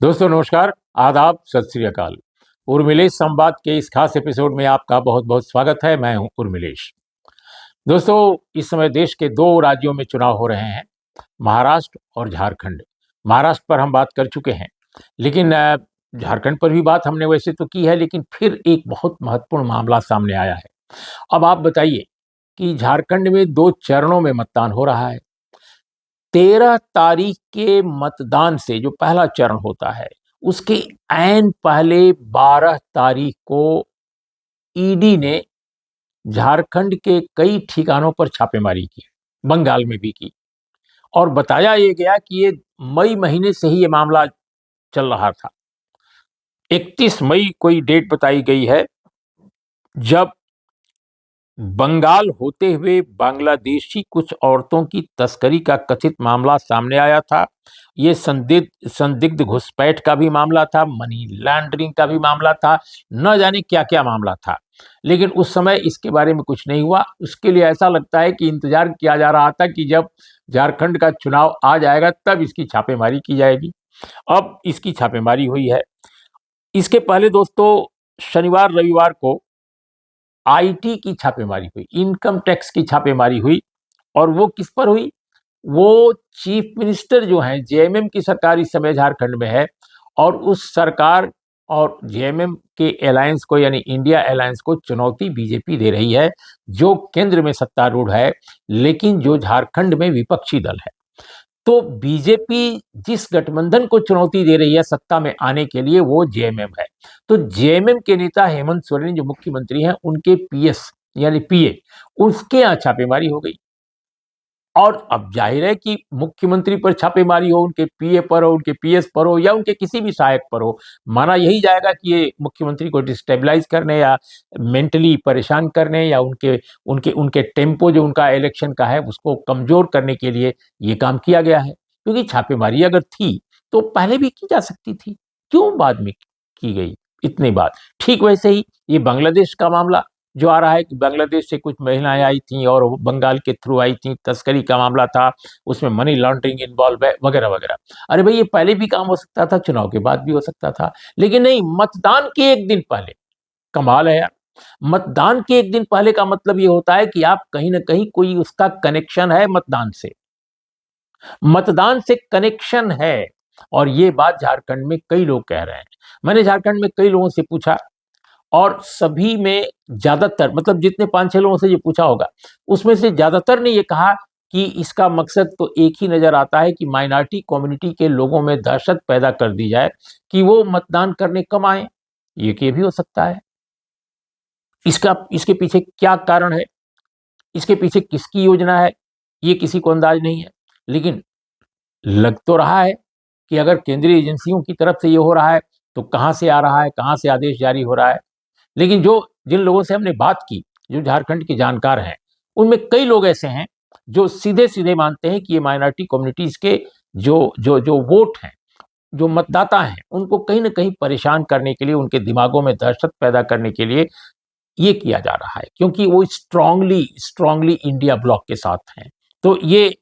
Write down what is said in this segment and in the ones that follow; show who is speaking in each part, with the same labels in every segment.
Speaker 1: दोस्तों नमस्कार, आदाब, सत श्री अकाल। उर्मिलेश संवाद के इस खास एपिसोड में आपका बहुत बहुत स्वागत है। मैं हूं उर्मिलेश। दोस्तों, इस समय देश के दो राज्यों में चुनाव हो रहे हैं, महाराष्ट्र और झारखंड। महाराष्ट्र पर हम बात कर चुके हैं, लेकिन झारखंड पर भी बात हमने वैसे तो की है, लेकिन फिर एक बहुत महत्वपूर्ण मामला सामने आया है। अब आप बताइए कि झारखंड में दो चरणों में मतदान हो रहा है। 13 तारीख के मतदान से जो पहला चरण होता है, उसके ऐन पहले 12 तारीख को ईडी ने झारखंड के कई ठिकानों पर छापेमारी की, बंगाल में भी की, और बताया ये गया कि ये मई महीने से ही ये मामला चल रहा था। 31 मई कोई डेट बताई गई है, जब बंगाल होते हुए बांग्लादेशी कुछ औरतों की तस्करी का कथित मामला सामने आया था। ये संदिग्ध घुसपैठ का भी मामला था, मनी लॉन्ड्रिंग का भी मामला था, न जाने क्या क्या मामला था। लेकिन उस समय इसके बारे में कुछ नहीं हुआ। उसके लिए ऐसा लगता है कि इंतजार किया जा रहा था कि जब झारखंड का चुनाव आ जाएगा तब इसकी छापेमारी की जाएगी। अब इसकी छापेमारी हुई है। इसके पहले दोस्तों, शनिवार रविवार को आईटी की छापेमारी हुई, इनकम टैक्स की छापेमारी हुई। और वो किस पर हुई? वो चीफ मिनिस्टर जो हैं, जेएमएम की सरकार इस समय झारखंड में है, और उस सरकार और जेएमएम के अलायंस को, यानी इंडिया अलायंस को चुनौती बीजेपी दे रही है, जो केंद्र में सत्तारूढ़ है लेकिन जो झारखंड में विपक्षी दल है। तो बीजेपी जिस गठबंधन को चुनौती दे रही है सत्ता में आने के लिए, वो जेएमएम है। तो जेएमएम के नेता हेमंत सोरेन जो मुख्यमंत्री हैं, उनके पीएस यानी पीए, उसके यहाँ छापेमारी हो गई। और अब जाहिर है कि मुख्यमंत्री पर छापेमारी हो, उनके पीए पर हो, उनके पीएस पर हो, या उनके किसी भी सहायक पर हो, माना यही जाएगा कि ये मुख्यमंत्री को डिस्टेबलाइज करने या मेंटली परेशान करने या उनके उनके उनके टेम्पो जो उनका इलेक्शन का है उसको कमजोर करने के लिए ये काम किया गया है। क्योंकि छापेमारी अगर थी तो पहले भी की जा सकती थी, क्यों बाद में की गई? इतनी बात। ठीक वैसे ही ये बांग्लादेश का मामला जो आ रहा है कि बांग्लादेश से कुछ महिलाएं आई थी और वो बंगाल के थ्रू आई थी, तस्करी का मामला था, उसमें मनी लॉन्ड्रिंग इन्वॉल्व है, वगैरह वगैरह। अरे भाई, ये पहले भी काम हो सकता था, चुनाव के बाद भी हो सकता था, लेकिन नहीं, मतदान के एक दिन पहले। कमाल है यार। मतदान के एक दिन पहले का मतलब ये होता है कि आप कहीं ना कहीं कोई उसका कनेक्शन है मतदान से, मतदान से कनेक्शन है। और ये बात झारखंड में कई लोग कह रहे हैं। मैंने झारखंड में कई लोगों से पूछा, और सभी में ज्यादातर, मतलब जितने 5-6 लोगों से ये पूछा होगा, उसमें से ज्यादातर ने ये कहा कि इसका मकसद तो एक ही नजर आता है कि माइनॉरिटी कम्युनिटी के लोगों में दहशत पैदा कर दी जाए कि वो मतदान करने कम आए। ये भी हो सकता है। इसके पीछे क्या कारण है, इसके पीछे किसकी योजना है, ये किसी को अंदाज नहीं है। लेकिन लग तो रहा है कि अगर केंद्रीय एजेंसियों की तरफ से ये हो रहा है तो कहां से आ रहा है, कहां से आदेश जारी हो रहा है। लेकिन जो जिन लोगों से हमने बात की, जो झारखंड के जानकार हैं, उनमें कई लोग ऐसे हैं जो सीधे सीधे मानते हैं कि ये माइनॉरिटी कम्युनिटीज के जो जो जो वोट हैं, जो मतदाता हैं, उनको कहीं ना कहीं परेशान करने के लिए, उनके दिमागों में दहशत पैदा करने के लिए ये किया जा रहा है, क्योंकि वो स्ट्रांगली स्ट्रांगली इंडिया ब्लॉक के साथ हैं। तो ये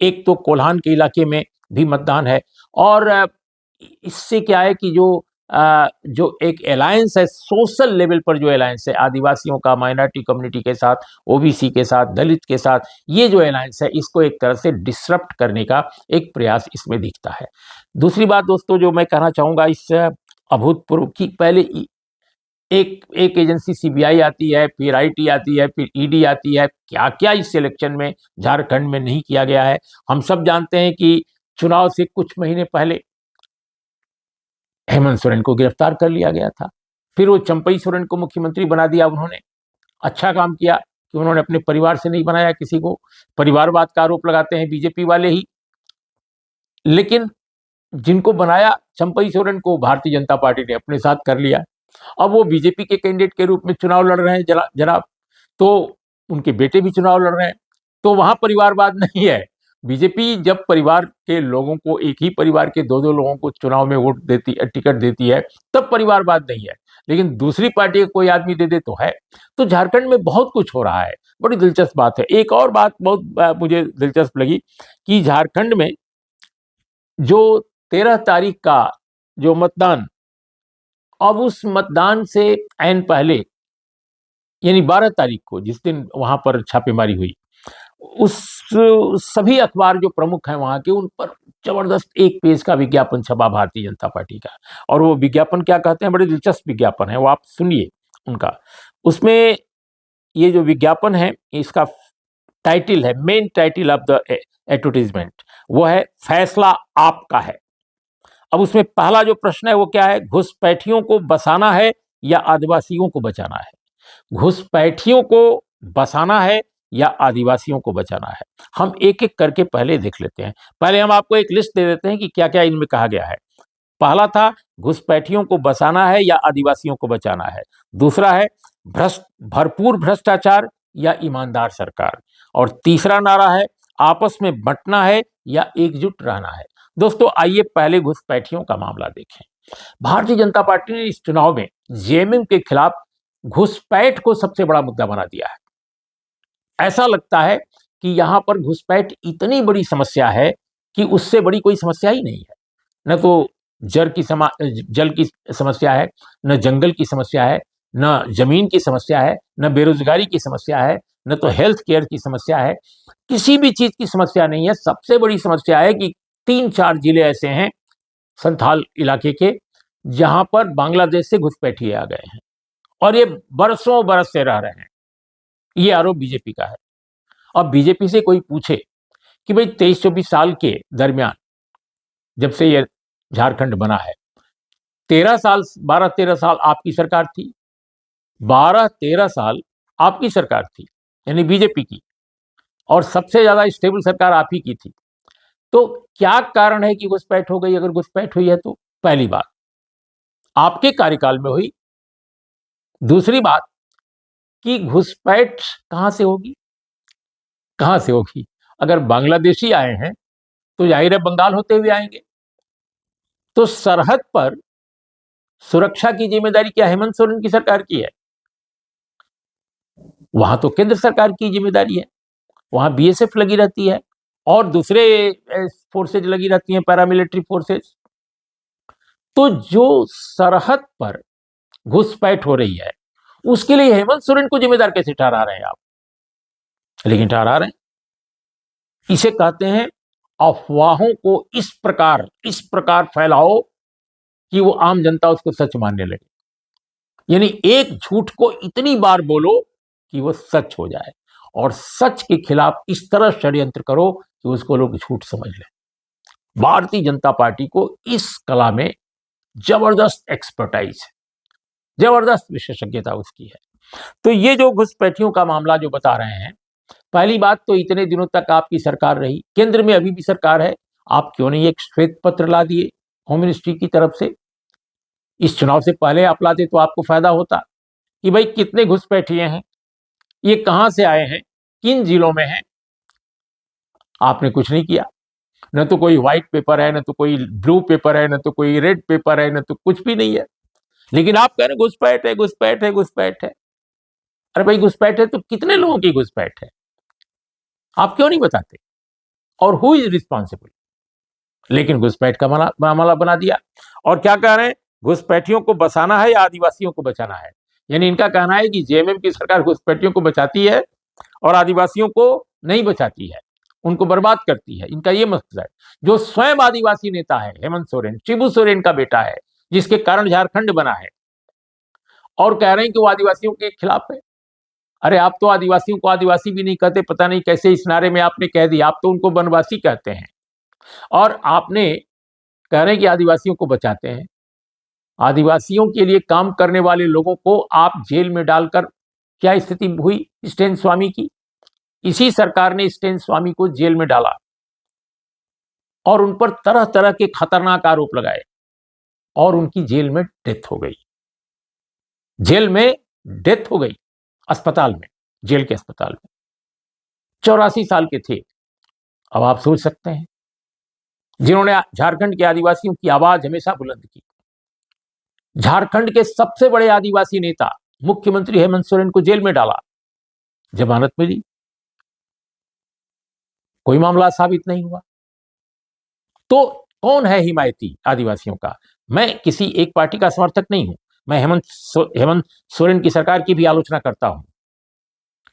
Speaker 1: एक तो कोल्हान के इलाके में भी मतदान है। और इससे क्या है कि जो एक अलायंस है, सोशल लेवल पर जो अलायंस है, आदिवासियों का, माइनॉरिटी कम्युनिटी के साथ, ओबीसी के साथ, दलित के साथ, ये जो अलायंस है, इसको एक तरह से डिसरप्ट करने का एक प्रयास इसमें दिखता है। दूसरी बात दोस्तों जो मैं कहना चाहूंगा, इस अभूतपूर्व की पहले एक एक एजेंसी सीबीआई आती है, फिर आईटी आती है, फिर ईडी आती है, क्या क्या इस इलेक्शन में झारखंड में नहीं किया गया है। हम सब जानते हैं कि चुनाव से कुछ महीने पहले हेमंत सोरेन को गिरफ्तार कर लिया गया था। फिर वो चंपई सोरेन को मुख्यमंत्री बना दिया उन्होंने। अच्छा काम किया कि उन्होंने अपने परिवार से नहीं बनाया किसी को। परिवारवाद का आरोप लगाते हैं बीजेपी वाले ही, लेकिन जिनको बनाया चंपई सोरेन को भारतीय जनता पार्टी ने अपने साथ कर लिया। अब वो बीजेपी के कैंडिडेट के रूप में चुनाव लड़ रहे हैं जनाब। तो उनके बेटे भी चुनाव लड़ रहे हैं। तो वहां परिवारवाद नहीं है। बीजेपी जब परिवार के लोगों को, एक ही परिवार के दो दो लोगों को चुनाव में वोट देती, टिकट देती है, तब परिवारवाद नहीं है। लेकिन दूसरी पार्टी का कोई आदमी दे दे तो है। तो झारखंड में बहुत कुछ हो रहा है, बड़ी दिलचस्प बात है। एक और बात बहुत मुझे दिलचस्प लगी कि झारखंड में जो 13 तारीख का जो मतदान, अब उस मतदान से ऐन पहले यानी 12 तारीख को जिस दिन वहां पर छापेमारी हुई, उस सभी अखबार जो प्रमुख हैं वहां के, उन पर जबरदस्त एक पेज का विज्ञापन छपा भारतीय जनता पार्टी का। और वो विज्ञापन क्या कहते हैं, बड़े दिलचस्प विज्ञापन है, वो आप सुनिए उनका। उसमें ये जो विज्ञापन है, इसका टाइटल है, main title of the advertisement, वो है फैसला आपका है। अब उसमें पहला जो प्रश्न है वो क्या है, घुसपैठियों को बसाना है या आदिवासियों को बचाना है। घुसपैठियों को बसाना है या आदिवासियों को बचाना है। हम एक एक करके पहले देख लेते हैं। पहले हम आपको एक लिस्ट दे देते हैं कि क्या क्या इनमें कहा गया है। पहला था घुसपैठियों को बसाना है या आदिवासियों को बचाना है। दूसरा है भरपूर भ्रष्टाचार या ईमानदार सरकार। और तीसरा नारा है आपस में बंटना है या एकजुट रहना है। दोस्तों आइए पहले घुसपैठियों का मामला देखें। भारतीय जनता पार्टी ने इस चुनाव में जेएमएम के खिलाफ घुसपैठ को सबसे बड़ा मुद्दा बना दिया है। ऐसा लगता है कि यहां पर घुसपैठ इतनी बड़ी समस्या है कि उससे बड़ी कोई समस्या ही नहीं है। न तो जल की समस्या है, न जंगल की समस्या है, न जमीन की समस्या है, न बेरोजगारी की समस्या है, न तो हेल्थ केयर की समस्या है। किसी भी चीज की समस्या नहीं है। सबसे बड़ी समस्या है कि 3-4 जिले ऐसे हैं संथाल इलाके के, जहां पर बांग्लादेश से घुसपैठिए आ गए हैं और ये बरसों बरस से रह रहे हैं। ये आरोप बीजेपी का है। अब बीजेपी से कोई पूछे कि भाई 23-24 साल के दरमियान, जब से ये झारखंड बना है, 12-13 साल आपकी सरकार थी, 12-13 साल आपकी सरकार थी, यानी बीजेपी की, और सबसे ज्यादा स्टेबल सरकार आप ही की थी। तो क्या कारण है कि घुसपैठ हो गई? अगर घुसपैठ हुई है तो पहली बात आपके कार्यकाल में हुई। दूसरी बात कि घुसपैठ कहां से होगी? कहां से होगी? अगर बांग्लादेशी आए हैं तो जाहिर है बंगाल होते हुए आएंगे। तो सरहद पर सुरक्षा की जिम्मेदारी क्या हेमंत सोरेन की सरकार की है? वहां तो केंद्र सरकार की जिम्मेदारी है। वहां बीएसएफ लगी रहती है और दूसरे फोर्सेज लगी रहती हैं, पैरामिलिट्री फोर्सेज। तो जो सरहद पर घुसपैठ हो रही है उसके लिए हेमंत सोरेन को जिम्मेदार कैसे ठहरा रहे हैं आप? लेकिन ठहरा रहे हैं। इसे कहते हैं अफवाहों को इस प्रकार फैलाओ कि वो आम जनता उसको सच मानने लगे। यानी एक झूठ को इतनी बार बोलो कि वो सच हो जाए, और सच के खिलाफ इस तरह षड्यंत्र करो कि उसको लोग झूठ समझ लें। भारतीय जनता पार्टी को इस कला में जबरदस्त एक्सपर्टाइज है, जबरदस्त विशेषज्ञता उसकी है। तो ये जो घुसपैठियों का मामला जो बता रहे हैं, पहली बात तो इतने दिनों तक आपकी सरकार रही, केंद्र में अभी भी सरकार है, आप क्यों नहीं एक श्वेत पत्र ला दिए होम मिनिस्ट्री की तरफ से? इस चुनाव से पहले आप लाते तो आपको फायदा होता कि भाई कितने घुसपैठिए हैं, ये कहां से आए हैं, किन जिलों में हैं। आपने कुछ नहीं किया। न तो कोई व्हाइट पेपर है, न तो कोई ब्लू पेपर है, न तो कोई रेड पेपर है, न तो कुछ भी नहीं है। लेकिन आप कह रहे घुसपैठ है, घुसपैठ है, घुसपैठ है। अरे भाई घुसपैठ है तो कितने लोगों की घुसपैठ है? आप क्यों नहीं बताते? और हु इज रिस्पॉन्सिबल? लेकिन घुसपैठ का मामला बना दिया। और क्या कह रहे हैं, घुसपैठियों को बसाना है या आदिवासियों को बचाना है। यानी इनका कहना है कि जेएमएम की सरकार घुसपैठियों को बचाती है और आदिवासियों को नहीं बचाती है, उनको बर्बाद करती है। इनका ये मकसद है। जो स्वयं आदिवासी नेता है हेमंत सोरेन, शिबू सोरेन का बेटा है, जिसके कारण झारखंड बना है, और कह रहे हैं कि वो आदिवासियों के खिलाफ है। अरे आप तो आदिवासियों को आदिवासी भी नहीं कहते, पता नहीं कैसे इस नारे में आपने कह दिया। आप तो उनको वनवासी कहते हैं, और आपने कह रहे हैं कि आदिवासियों को बचाते हैं। आदिवासियों के लिए काम करने वाले लोगों को आप जेल में डालकर क्या स्थिति हुई स्टेन स्वामी की? इसी सरकार ने स्टेन स्वामी को जेल में डाला और उन पर तरह तरह के खतरनाक आरोप लगाए, और उनकी जेल में डेथ हो गई। जेल में डेथ हो गई, अस्पताल में, जेल के अस्पताल में। 84 साल के थे। अब आप सोच सकते हैं, जिन्होंने झारखंड के आदिवासियों की आवाज हमेशा बुलंद की, झारखंड के सबसे बड़े आदिवासी नेता मुख्यमंत्री हेमंत सोरेन को जेल में डाला, जमानत मिली, कोई मामला साबित नहीं हुआ। तो कौन है हिमायती आदिवासियों का? मैं किसी एक पार्टी का समर्थक नहीं हूं, मैं हेमंत सोरेन की सरकार की भी आलोचना करता हूं,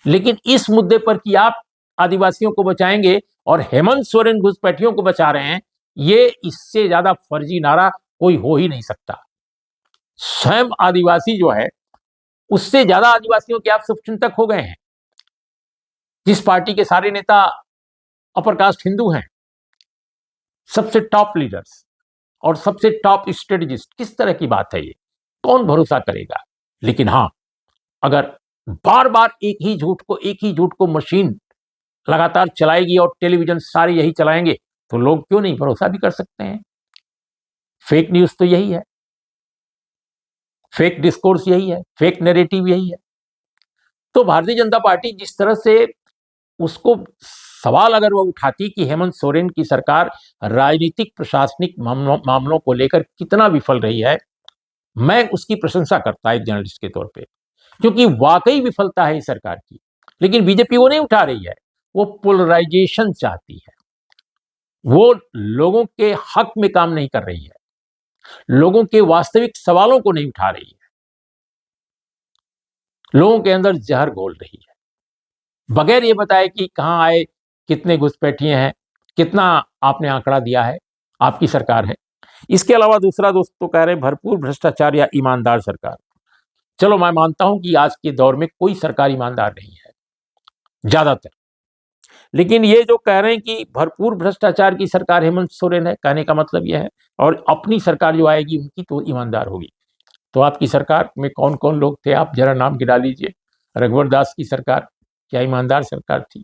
Speaker 1: लेकिन इस मुद्दे पर कि आप आदिवासियों को बचाएंगे और हेमंत सोरेन घुसपैठियों को बचा रहे हैं, ये इससे ज्यादा फर्जी नारा कोई हो ही नहीं सकता। स्वयं आदिवासी जो है, उससे ज्यादा आदिवासियों के आप शुभचिंतक हो गए हैं। जिस पार्टी के सारे नेता अपर कास्ट हिंदू हैं, सबसे टॉप लीडर्स और सबसे टॉप स्ट्रेटजिस्ट, किस तरह की बात है ये? कौन भरोसा करेगा? लेकिन हां, अगर बार बार एक ही झूठ को मशीन लगातार चलाएगी और टेलीविजन सारे यही चलाएंगे, तो लोग क्यों नहीं भरोसा भी कर सकते हैं। फेक न्यूज तो यही है, फेक डिस्कोर्स यही है, फेक नैरेटिव यही है। तो भारतीय जनता पार्टी जिस तरह से उसको सवाल अगर वो उठाती कि हेमंत सोरेन की सरकार राजनीतिक प्रशासनिक मामलों को लेकर कितना विफल रही है, मैं उसकी प्रशंसा करता एक जर्नलिस्ट के तौर पे, क्योंकि वाकई विफलता है इस सरकार की। लेकिन बीजेपी वो नहीं उठा रही है, वो पोलराइजेशन चाहती है, वो लोगों के हक में काम नहीं कर रही है, लोगों के वास्तविक सवालों को नहीं उठा रही है, लोगों के अंदर जहर घोल रही है, बगैर ये बताए कि कहां आए, कितने घुसपैठिए हैं, कितना आपने आंकड़ा दिया है, आपकी सरकार है। इसके अलावा दूसरा दोस्त तो कह रहे हैं भरपूर भ्रष्टाचार या ईमानदार सरकार। चलो, मैं मानता हूं कि आज के दौर में कोई सरकार ईमानदार नहीं है ज्यादातर, लेकिन ये जो कह रहे हैं कि भरपूर भ्रष्टाचार की सरकार हेमंत सोरेन है, कहने का मतलब यह है, और अपनी सरकार जो आएगी उनकी तो ईमानदार होगी। तो आपकी सरकार में कौन कौन लोग थे, आप जरा नाम गिना लीजिए। रघुवर दास की सरकार क्या ईमानदार सरकार थी?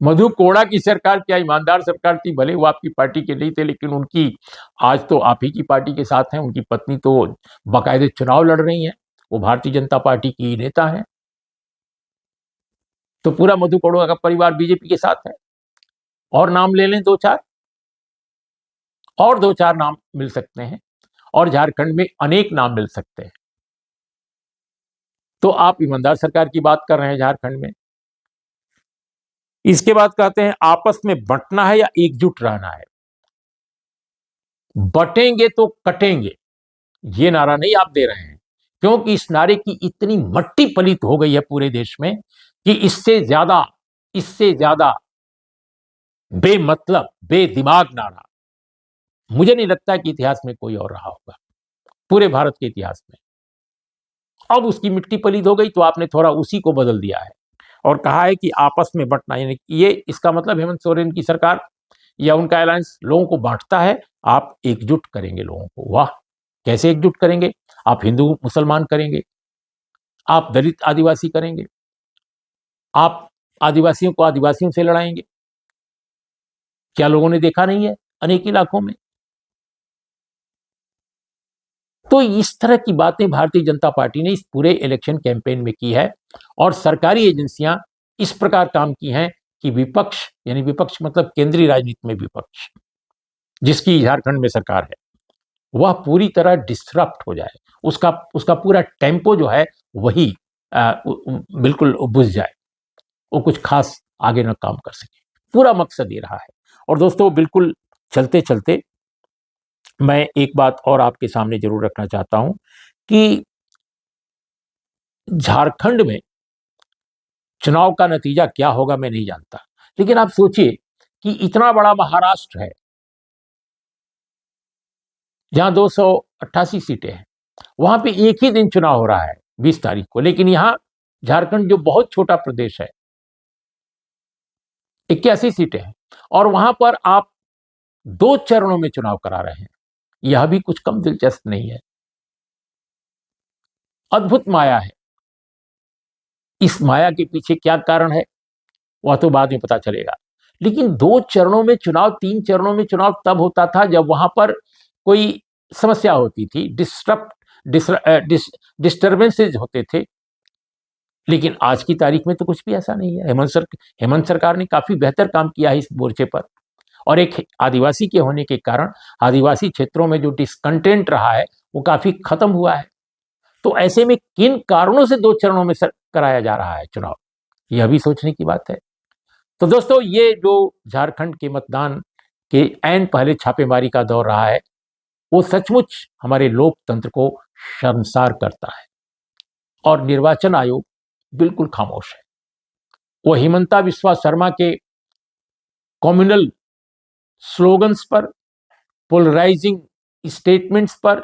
Speaker 1: मधु कोड़ा की सरकार क्या ईमानदार सरकार थी? भले वो आपकी पार्टी के नहीं थे, लेकिन उनकी आज तो आप ही की पार्टी के साथ हैं, उनकी पत्नी तो बाकायदे चुनाव लड़ रही हैं, वो भारतीय जनता पार्टी की नेता हैं। तो पूरा मधु कोड़ा का परिवार बीजेपी के साथ है। और नाम ले लें दो चार नाम मिल सकते हैं, और झारखंड में अनेक नाम मिल सकते हैं। तो आप ईमानदार सरकार की बात कर रहे हैं झारखंड में। इसके बाद कहते हैं आपस में बंटना है या एकजुट रहना है। बटेंगे तो कटेंगे, ये नारा नहीं आप दे रहे हैं, क्योंकि इस नारे की इतनी मट्टी पलित हो गई है पूरे देश में कि इससे ज्यादा बेमतलब बेदिमाग नारा मुझे नहीं लगता कि इतिहास में कोई और रहा होगा, पूरे भारत के इतिहास में। अब उसकी मिट्टी पलीद हो गई तो आपने थोड़ा उसी को बदल दिया है और कहा है कि आपस में बंटना, यानी ये इसका मतलब हेमंत सोरेन की सरकार या उनका अलायंस लोगों को बांटता है, आप एकजुट करेंगे लोगों को। वाह, कैसे एकजुट करेंगे? आप हिंदू मुसलमान करेंगे, आप दलित आदिवासी करेंगे, आप आदिवासियों को आदिवासियों से लड़ाएंगे। क्या लोगों ने देखा नहीं है अनेक इलाकों में? तो इस तरह की बातें भारतीय जनता पार्टी ने इस पूरे इलेक्शन कैंपेन में की है, और सरकारी एजेंसियां इस प्रकार काम की हैं कि विपक्ष, यानी विपक्ष मतलब केंद्रीय राजनीति में विपक्ष जिसकी झारखंड में सरकार है, वह पूरी तरह डिस्टरप्ट हो जाए, उसका पूरा टेम्पो जो है वही बिल्कुल बुझ जाए, वो कुछ खास आगे न काम कर सके। पूरा मकसद ये रहा है। और दोस्तों, बिल्कुल चलते चलते मैं एक बात और आपके सामने जरूर रखना चाहता हूं कि झारखंड में चुनाव का नतीजा क्या होगा मैं नहीं जानता, लेकिन आप सोचिए कि इतना बड़ा महाराष्ट्र है जहां 288 सीटें हैं, वहां पे एक ही दिन चुनाव हो रहा है 20 तारीख को, लेकिन यहां झारखंड जो बहुत छोटा प्रदेश है 81 सीटें हैं, और वहां पर आप 2 चरणों में चुनाव करा रहे हैं। यह भी कुछ कम दिलचस्प नहीं है। अद्भुत माया है। इस माया के पीछे क्या कारण है वह तो बाद में पता चलेगा, लेकिन 2 चरणों में चुनाव, 3 चरणों में चुनाव तब होता था जब वहां पर कोई समस्या होती थी, डिस्टर्बेंसेज होते थे। लेकिन आज की तारीख में तो कुछ भी ऐसा नहीं है। हेमंत सरकार ने काफी बेहतर काम किया है इस मोर्चे पर, और एक आदिवासी के होने के कारण आदिवासी क्षेत्रों में जो डिसकंटेंट रहा है वो काफी खत्म हुआ है। तो ऐसे में किन कारणों से 2 चरणों में कराया जा रहा है चुनाव, यह भी सोचने की बात है। तो दोस्तों, ये जो झारखंड के मतदान के ऐन पहले छापेमारी का दौर रहा है, वो सचमुच हमारे लोकतंत्र को शर्मसार करता है। और निर्वाचन आयोग बिल्कुल खामोश है। वो हिमंता बिस्वा शर्मा के कम्युनल स्लोगन्स पर, पोलराइजिंग स्टेटमेंट्स पर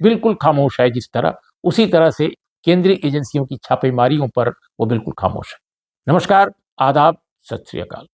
Speaker 1: बिल्कुल खामोश है। जिस तरह, उसी तरह से केंद्रीय एजेंसियों की छापेमारियों पर वो बिल्कुल खामोश है। नमस्कार, आदाब, सत श्री अकाल।